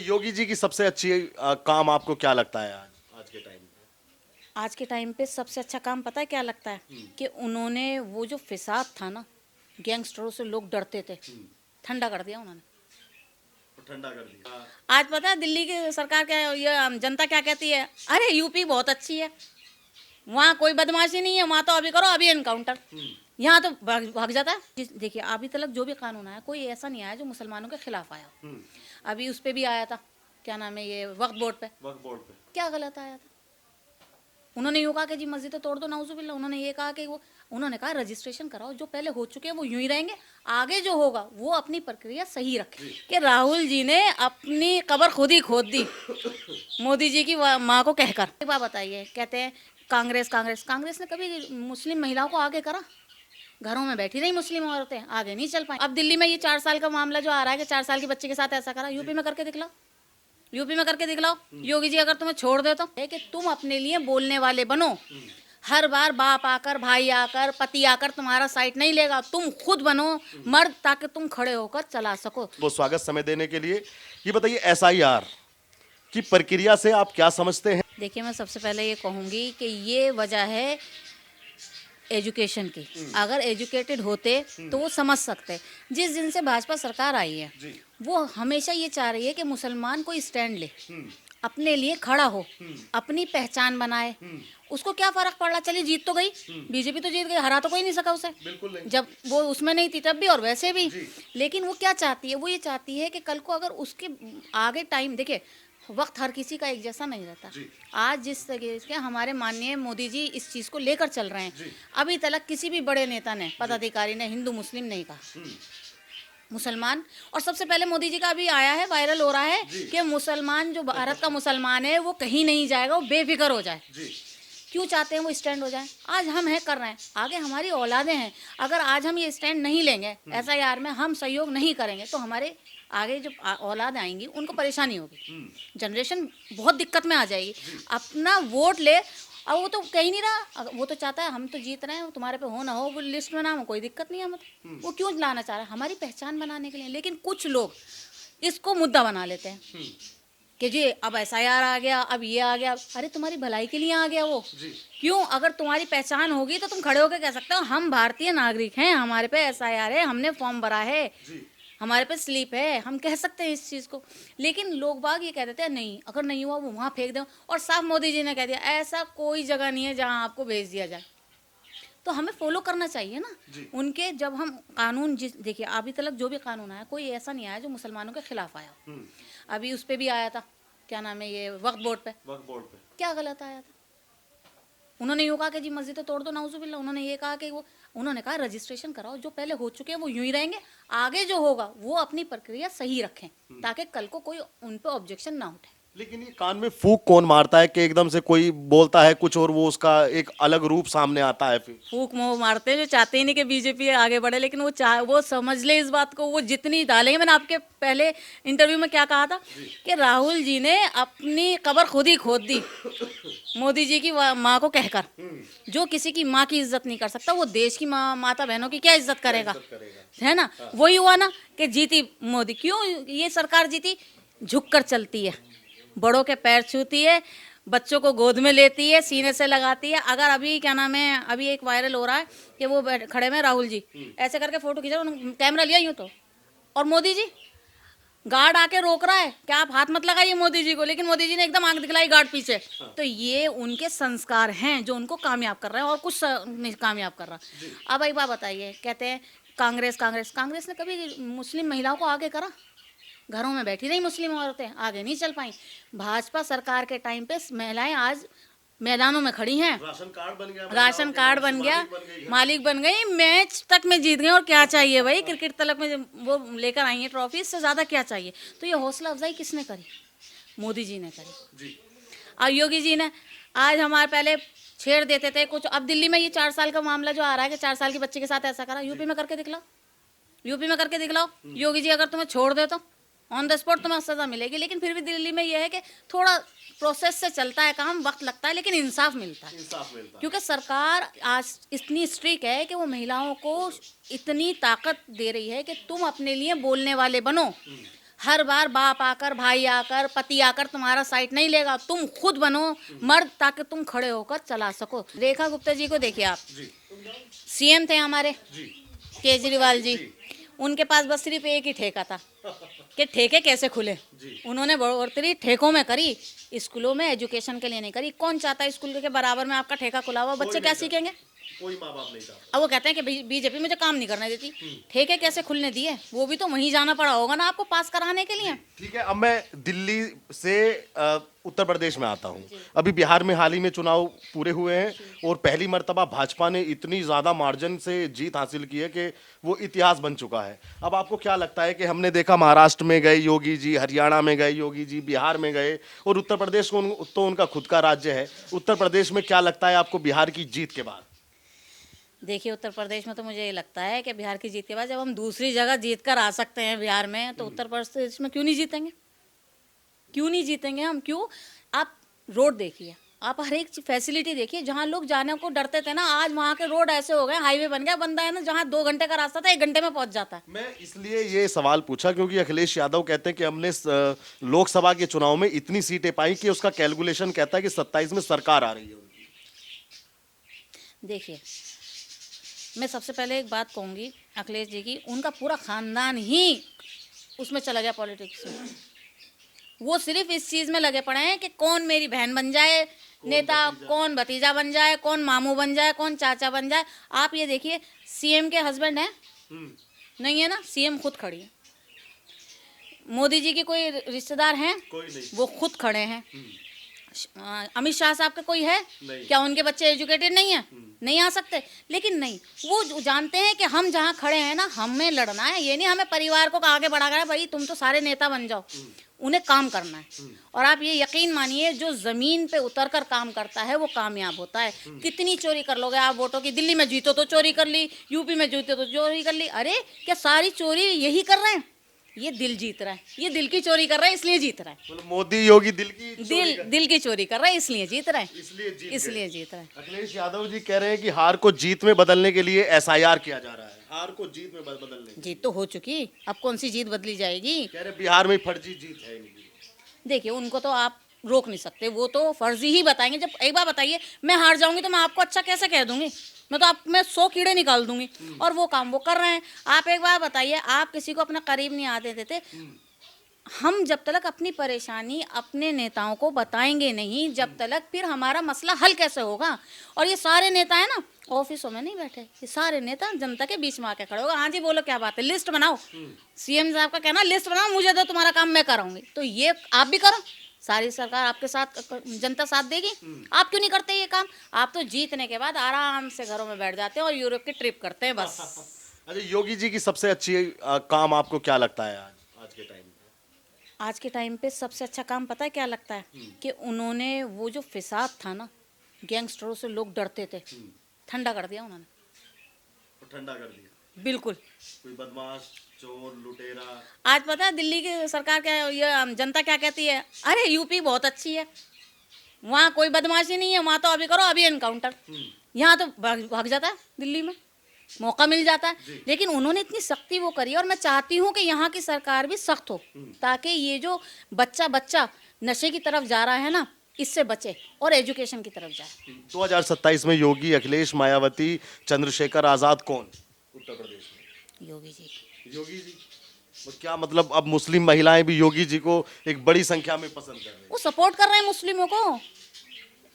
योगी जी की सबसे अच्छी काम आपको क्या लगता है आज के टाइम पे? आज के टाइम पे सबसे अच्छा काम पता है क्या लगता है कि उन्होंने वो जो फिसाद था ना, गैंगस्टरों से लोग डरते थे, ठंडा कर दिया उन्होंने। तो ठंडा कर दिया। आज पता है दिल्ली की सरकार क्या, ये जनता क्या कहती है, अरे यूपी बहुत अच्छी है, वहाँ कोई बदमाशी नहीं है, वहाँ तो अभी करो अभी एनकाउंटर, यहाँ तो भाग जाता है। देखिए अभी तक जो भी कानून आया कोई ऐसा नहीं आया जो मुसलमानों के खिलाफ आया। अभी उस पे भी आया था, क्या नाम है, ये वक्फ बोर्ड पे। वक्फ बोर्ड पे क्या गलत आया था? उन्होंने यूँ कहा कि जी मस्जिदें तोड़ दो, नाउजुबिल्ला। उन्होंने ये कहा कि वो, उन्होंने कहा रजिस्ट्रेशन कराओ, जो पहले हो चुके हैं वो यूं ही रहेंगे, आगे जो होगा वो अपनी प्रक्रिया सही रखे। कि राहुल जी ने अपनी कब्र खुद ही खोद दी मोदी जी की माँ को कहकर। एक बात बताइए, कहते हैं कांग्रेस कांग्रेस, कांग्रेस ने कभी मुस्लिम महिलाओं को आगे करा? घरों में बैठी रही मुस्लिम औरतें, आगे नहीं चल पाई। अब दिल्ली में ये 4 साल का मामला जो आ रहा है कि 4 साल के बच्चे के साथ ऐसा करा, यूपी में करके दिखलाओ, यूपी में करके दिखलाओ। योगी जी अगर तुम्हें छोड़ दे तो है कि तुम अपने लिए बोलने वाले बनो। हर बार बाप आकर, भाई आकर, पति आकर तुम्हारा साइड नहीं लेगा, तुम खुद बनो मर्द, ताकि तुम खड़े होकर चला सको। वो स्वागत समय देने के लिए ये बताइए, एसआईआर की प्रक्रिया से आप क्या समझते हैं? देखिए मैं सबसे पहले ये कहूँगी कि ये वजह है एजुकेशन की। अगर एजुकेटेड होते तो वो समझ सकते। जिस दिन से भाजपा सरकार आई है वो हमेशा ये चाह रही है कि मुसलमान कोई स्टैंड ले, अपने लिए खड़ा हो, अपनी पहचान बनाए। उसको क्या फर्क पड़ रहा, चलिए जीत तो गई, बीजेपी तो जीत गई, हरा तो कोई नहीं सका उसे, बिल्कुल नहीं। जब वो उसमें नहीं थी तब भी और वैसे भी। लेकिन वो क्या चाहती है, वो ये चाहती है कि कल को अगर उसके आगे टाइम, देखिए वक्त हर किसी का एक जैसा नहीं रहता। आज जिस तरीके से हमारे माननीय मोदी जी इस चीज़ को लेकर चल रहे हैं, अभी तक किसी भी बड़े नेता ने, पदाधिकारी ने हिंदू मुस्लिम नहीं कहा, मुसलमान। और सबसे पहले मोदी जी का अभी आया है, वायरल हो रहा है कि मुसलमान, जो भारत का मुसलमान है वो कहीं नहीं जाएगा, वो बेफिक्र हो जाए। क्यों चाहते हैं वो स्टैंड हो जाए? आज हम है कर रहे हैं, आगे हमारी औलादें हैं। अगर आज हम ये स्टैंड नहीं लेंगे, एसआईआर में हम सहयोग नहीं करेंगे, तो हमारे आगे जो औलाद आएंगी उनको परेशानी होगी, जनरेशन बहुत दिक्कत में आ जाएगी। अपना वोट ले, अब वो तो कहीं नहीं रहा, वो तो चाहता है हम तो जीत रहे हैं, तुम्हारे पे हो ना हो वो लिस्ट में नाम हो, कोई दिक्कत नहीं है हमें। वो क्यों लाना चाह रहा है? हमारी पहचान बनाने के लिए। लेकिन कुछ लोग इसको मुद्दा बना लेते हैं कि जी अब एसआईआर आ गया, अब ये आ गया। अरे तुम्हारी भलाई के लिए आ गया वो। क्यों? अगर तुम्हारी पहचान होगी तो तुम खड़े होकर कह सकते हो हम भारतीय नागरिक हैं, हमारे पे एसआईआर है, हमने फॉर्म भरा है, हमारे पे स्लिप है, हम कह सकते हैं इस चीज़ को। लेकिन लोग बाग ये कह देते हैं नहीं, अगर नहीं हुआ वो वहाँ फेंक दो। और साफ मोदी जी ने कह दिया ऐसा कोई जगह नहीं है जहाँ आपको भेज दिया जाए। तो हमें फॉलो करना चाहिए ना उनके। जब हम कानून, जिस देखिए अभी तक जो भी कानून आया कोई ऐसा नहीं आया जो मुसलमानों के खिलाफ आया। अभी उस पे भी आया था, क्या नाम है, ये वक्फ बोर्ड पे। वक्फ बोर्ड पे क्या गलत आया था? उन्होंने यूँ कहा कि जी मस्जिदें तोड़ दो, नाउजुबिल्ला। उन्होंने ये कहा कि वो, उन्होंने कहा रजिस्ट्रेशन कराओ, जो पहले हो चुके हैं वो यूं ही रहेंगे, आगे जो होगा वो अपनी प्रक्रिया सही रखें, ताकि कल को कोई उन पर ऑब्जेक्शन ना उठे। लेकिन ये कान में फूंक कौन मारता है कि एकदम से कोई बोलता है कुछ और वो उसका एक अलग रूप सामने आता है? फिर फूक मोह मारते हैं जो चाहते ही नहीं कि बीजेपी आगे बढ़े। लेकिन वो समझ ले इस बात को, वो जितनी डालेंगे। मैंने आपके पहले इंटरव्यू में क्या कहा था कि राहुल जी ने अपनी कब्र खुद ही खोद दी मोदी जी की माँ को कहकर। जो किसी की माँ की इज्जत नहीं कर सकता, वो देश की माँ, माता बहनों की क्या इज्जत करेगा? है ना? वही हुआ ना कि जीती मोदी। क्यों ये सरकार जीती? झुक कर चलती है, बड़ों के पैर छूती है, बच्चों को गोद में लेती है, सीने से लगाती है। अगर अभी क्या नाम है, अभी एक वायरल हो रहा है कि वो खड़े में राहुल जी ऐसे करके फोटो खींचा, उन्होंने कैमरा लिया यूं तो, और मोदी जी गार्ड आके रोक रहा है कि आप हाथ मत लगाइए मोदी जी को, लेकिन मोदी जी ने एकदम आंख दिखलाई गार्ड पीछे। तो ये उनके संस्कार हैं जो उनको कामयाब कर रहे हैं, और कुछ नहीं कामयाब कर रहा। अब एक बात बताइए, कहते हैं कांग्रेस कांग्रेस, कांग्रेस ने कभी मुस्लिम महिलाओं को आगे करा? घरों में बैठी रही मुस्लिम औरतें, आगे नहीं चल पाई। भाजपा सरकार के टाइम पे महिलाएं आज मैदानों में खड़ी हैं, राशन कार्ड बन गया, राशन कार्ड बन गया, मालिक बन गई, मैच तक में जीत गए। और क्या चाहिए भाई? क्रिकेट तलक में वो लेकर आई है ट्रॉफी, इससे ज़्यादा क्या चाहिए? तो ये हौसला अफजाई किसने करी? मोदी जी ने करी। और योगी जी ने आज हमारे पहले छेड़ देते थे कुछ, अब दिल्ली में ये 4 साल का मामला जो आ रहा है कि 4 साल के बच्चे के साथ ऐसा करा, यूपी में करके दिखलाओ, यूपी में करके दिखलाओ। योगी जी अगर तुम्हें छोड़ दे तो ऑन द स्पॉट तुम्हें सजा मिलेगी। लेकिन फिर भी दिल्ली में यह है कि थोड़ा प्रोसेस से चलता है काम, वक्त लगता है, लेकिन इंसाफ मिलता है। क्योंकि सरकार आज इतनी स्ट्रिक्ट है कि वो महिलाओं को इतनी ताकत दे रही है कि तुम अपने लिए बोलने वाले बनो। हर बार बाप आकर, भाई आकर, पति आकर तुम्हारा साइड नहीं लेगा। तुम खुद बनो मर्द ताकि तुम खड़े होकर चला सको। रेखा गुप्ता जी को देखिए आप, सीएम थे हमारे केजरीवाल जी, उनके पास बस सिर्फ एक ही ठेका था कि ठेके कैसे खुले। उन्होंने बढ़ोतरी ठेकों में करी, स्कूलों में एजुकेशन के लिए नहीं करी। कौन चाहता है स्कूल के बराबर में आपका ठेका खुला हुआ? बच्चे क्या सीखेंगे? कोई माँ बाप नहीं था। अब वो कहते हैं कि बीजेपी मुझे काम नहीं करने देती। ठेके कैसे खुलने दिए? वो भी तो वहीं जाना पड़ा होगा ना आपको पास कराने के लिए। ठीक है, अब मैं दिल्ली से उत्तर प्रदेश में आता हूँ। अभी बिहार में हाल ही में चुनाव पूरे हुए हैं और पहली मर्तबा भाजपा ने इतनी ज्यादा मार्जिन से जीत हासिल की है कि वो इतिहास बन चुका है। अब आपको क्या लगता है कि हमने देखा महाराष्ट्र में गए योगी जी, हरियाणा में गए योगी जी, बिहार में गए, और उत्तर प्रदेश को तो उनका खुद का राज्य है। उत्तर प्रदेश में क्या लगता है आपको बिहार की जीत के बाद? देखिए, उत्तर प्रदेश में तो मुझे ये लगता है कि बिहार की जीत के बाद जब हम दूसरी जगह जीत कर आ सकते हैं बिहार में, तो उत्तर प्रदेश में क्यों नहीं जीतेंगे? क्यों नहीं जीतेंगे हम? क्यों? आप रोड देखिए, आप हर एक फैसिलिटी देखिए। जहाँ लोग जाने को डरते थे ना, आज वहाँ के रोड ऐसे हो गए, हाईवे बन गया। बंदा है ना, जहाँ 2 घंटे का रास्ता था 1 घंटे में पहुँच जाता है। मैं इसलिए ये सवाल पूछा क्योंकि अखिलेश यादव कहते हैं कि हमने लोकसभा के चुनाव में इतनी सीटें पाई कि उसका कैलकुलेशन कहता है कि 27 में सरकार आ रही है उनकी। देखिए, मैं सबसे पहले एक बात कहूँगी अखिलेश जी की, उनका पूरा खानदान ही उसमें चला गया पॉलिटिक्स में। वो सिर्फ इस चीज़ में लगे पड़े हैं कि कौन मेरी बहन बन जाए नेता, कौन भतीजा बन जाए, कौन मामू बन जाए, कौन चाचा बन जाए। आप ये देखिए, सीएम के हस्बैंड हैं? नहीं है ना, सीएम खुद खड़ी है। मोदी जी के कोई रिश्तेदार हैं? कोई नहीं। वो खुद खड़े हैं। अमित शाह साहब का कोई है? क्या उनके बच्चे एजुकेटेड नहीं है? नहीं आ सकते? लेकिन नहीं, वो जानते हैं कि हम जहाँ खड़े हैं ना, हमें लड़ना है। ये नहीं हमें परिवार को आगे बढ़ा कर भाई तुम तो सारे नेता बन जाओ। उन्हें काम करना है। और आप ये यकीन मानिए, जो जमीन पे उतर कर काम करता है वो कामयाब होता है। कितनी चोरी कर लोगे आप वोटों की? दिल्ली में जीतो तो चोरी कर ली, यूपी में जीतो तो चोरी कर ली। अरे क्या सारी चोरी यही कर रहे हैं? ये दिल जीत रहा है, ये दिल की चोरी कर रहा है, इसलिए जीत रहा है। मतलब मोदी योगी दिल की चोरी कर रहा है, इसलिए जीत रहा है, इसलिए जीत रहा है। अखिलेश यादव जी कह रहे हैं कि हार को जीत में बदलने के लिए एसआईआर किया जा रहा है। हार को जीत में बदलने। जीत तो हो चुकी, अब कौन सी जीत बदली जाएगी? कह रहे बिहार में फर्जी जीत है इनकी। देखिए, उनको तो आप रोक नहीं सकते, वो तो फर्जी ही बताएंगे। जब एक बार बताइए, मैं हार जाऊंगी तो मैं आपको अच्छा कैसे कह दूंगी? मैं तो आप में 100 कीड़े निकाल दूंगी। और वो काम वो कर रहे हैं। आप एक बार बताइए, आप किसी को अपना करीब नहीं आते देते। हम जब तक अपनी परेशानी अपने नेताओं को बताएंगे नहीं, जब तक फिर हमारा मसला हल कैसे होगा? और ये सारे नेता है ना, ऑफिसों में नहीं बैठे, ये सारे नेता जनता के बीच में आके खड़े होगा। हाँ जी बोलो, क्या बात है, लिस्ट बनाओ। सीएम साहब का कहना, लिस्ट बनाओ, मुझे दो, तुम्हारा काम मैं कराऊंगी। तो ये आप भी करो, सारी सरकार आपके साथ, जनता साथ देगी। आप क्यों नहीं करते ये काम? आप तो जीतने के बाद आराम से घरों में बैठ जाते हैं और यूरोप की ट्रिप करते हैं बस। अच्छा, योगी जी की सबसे अच्छी काम आपको क्या लगता है आज के टाइम? आज के टाइम पे सबसे अच्छा काम पता है क्या लगता है? कि उन्होंने वो जो फिसाद था ना, गैंगस्टरों से लोग डरते थे, ठंडा कर दिया उन्होंने। ठंडा कर दिया बिल्कुल। कोई बदमाश, चोर, लुटेरा। आज पता है दिल्ली की सरकार क्या, ये जनता क्या कहती है? अरे यूपी बहुत अच्छी है, वहाँ कोई बदमाशी नहीं है, वहाँ तो अभी करो अभी एनकाउंटर। यहाँ तो भाग जाता है, दिल्ली में मौका मिल जाता है। लेकिन उन्होंने इतनी सख्ती वो करी, और मैं चाहती हूँ कि यहाँ की सरकार भी सख्त हो, ताकि ये जो बच्चा नशे की तरफ जा रहा है ना, इससे बचे और एजुकेशन की तरफ जाए। 2027 में योगी, अखिलेश, मायावती, चंद्रशेखर आजाद, कौन उत्तर प्रदेश में? योगी जी। योगी जी। तो क्या मतलब अब मुस्लिम महिलाएं भी योगी जी को एक बड़ी संख्या में पसंद कर रही हैं? वो सपोर्ट कर रहे हैं मुस्लिमों को,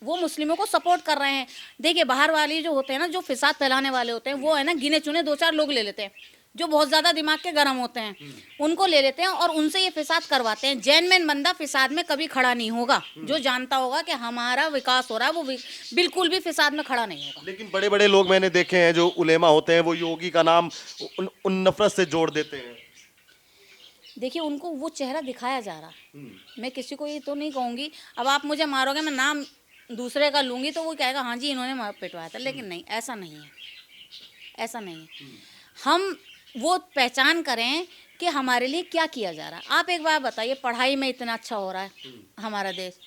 वो मुस्लिमों को सपोर्ट कर रहे हैं। देखिए, बाहर वाली जो होते हैं ना, जो फिसाद फैलाने वाले होते हैं, वो है ना गिने चुने 2-4 लोग ले लेते हैं, जो बहुत ज़्यादा दिमाग के गर्म होते हैं, उनको ले लेते हैं और उनसे ये फिसाद करवाते हैं। जेन्युइन बंदा फिसाद में कभी खड़ा नहीं होगा। जो जानता होगा कि हमारा विकास हो रहा है, वो बिल्कुल भी फिसाद में खड़ा नहीं होगा। लेकिन बड़े बड़े लोग मैंने देखे हैं जो उलेमा होते हैं, वो योगी का नाम उन नफरत से जोड़ देते हैं। देखिए, उनको वो चेहरा दिखाया जा रहा है। मैं किसी को ये तो नहीं कहूँगी, अब आप मुझे मारोगे, मैं नाम दूसरे का लूँगी तो वो कहेगा हाँ जी इन्होंने पिटवाया था। लेकिन नहीं, ऐसा नहीं है, ऐसा नहीं है। हम वो पहचान करें कि हमारे लिए क्या किया जा रहा है। आप एक बार बताइए, पढ़ाई में इतना अच्छा हो रहा है हमारा देश,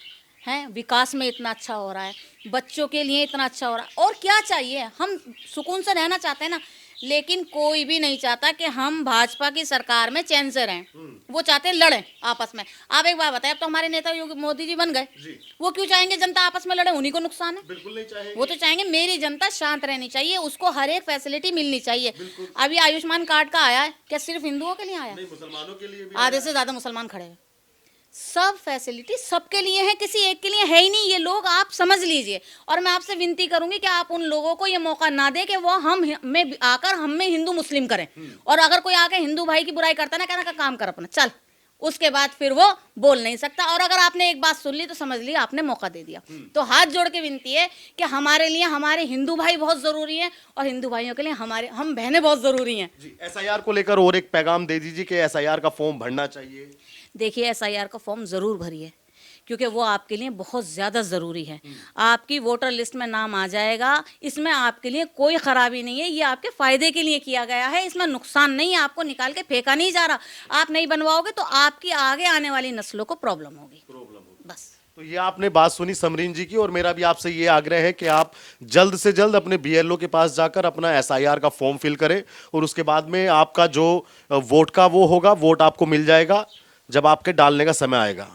है विकास में इतना अच्छा हो रहा है, बच्चों के लिए इतना अच्छा हो रहा है, और क्या चाहिए? हम सुकून से रहना चाहते हैं ना। लेकिन कोई भी नहीं चाहता कि हम भाजपा की सरकार में चैन से रहें। वो चाहते हैं लड़ें आपस में। आप एक बात बताएं, अब तो हमारे नेता योगी मोदी जी बन गए, वो क्यों चाहेंगे जनता आपस में लड़े? उन्हीं को नुकसान है। बिल्कुल नहीं चाहेंगे। वो तो चाहेंगे मेरी जनता शांत रहनी चाहिए, उसको हर एक फैसिलिटी मिलनी चाहिए। अभी आयुष्मान कार्ड का आया है, क्या सिर्फ हिंदुओं के लिए आया? नहीं, मुसलमानों के लिए भी आधे से ज्यादा मुसलमान खड़े हैं। सब फैसिलिटी सबके लिए है, किसी एक के लिए है ही नहीं। ये लोग आप समझ लीजिए। और मैं आपसे विनती करूंगी कि आप उन लोगों को ये मौका ना दें कि वो हम में आकर हम में हिंदू मुस्लिम करें। और अगर कोई आके हिंदू भाई की बुराई करता ना, कहना का काम कर अपना चल, उसके बाद फिर वो बोल नहीं सकता। और अगर आपने एक बात सुन ली तो समझ लिया आपने मौका दे दिया। तो हाथ जोड़ के विनती है कि हमारे लिए हमारे हिंदू भाई बहुत जरूरी है, और हिंदू भाइयों के लिए हमारे हम बहनें बहुत जरूरी हैं। जी, एसआईआर को लेकर और एक पैगाम दे दीजिए कि एसआईआर का फॉर्म भरना चाहिए। देखिए, एसआईआर का फॉर्म ज़रूर भरिए, क्योंकि वो आपके लिए बहुत ज़्यादा ज़रूरी है। आपकी वोटर लिस्ट में नाम आ जाएगा, इसमें आपके लिए कोई ख़राबी नहीं है, ये आपके फ़ायदे के लिए किया गया है, इसमें नुकसान नहीं है, आपको निकाल के फेंका नहीं जा रहा। आप नहीं बनवाओगे तो आपकी आगे आने वाली नस्लों को प्रॉब्लम होगी। बस। तो ये आपने बात सुनी समरीन जी की, और मेरा भी आपसे ये आग्रह है कि आप जल्द से जल्द अपने बीएलओ के पास जाकर अपना एसआईआर का फॉर्म फिल करें, और उसके बाद में आपका जो वोट का वो होगा, वोट आपको मिल जाएगा जब आपके डालने का समय आएगा।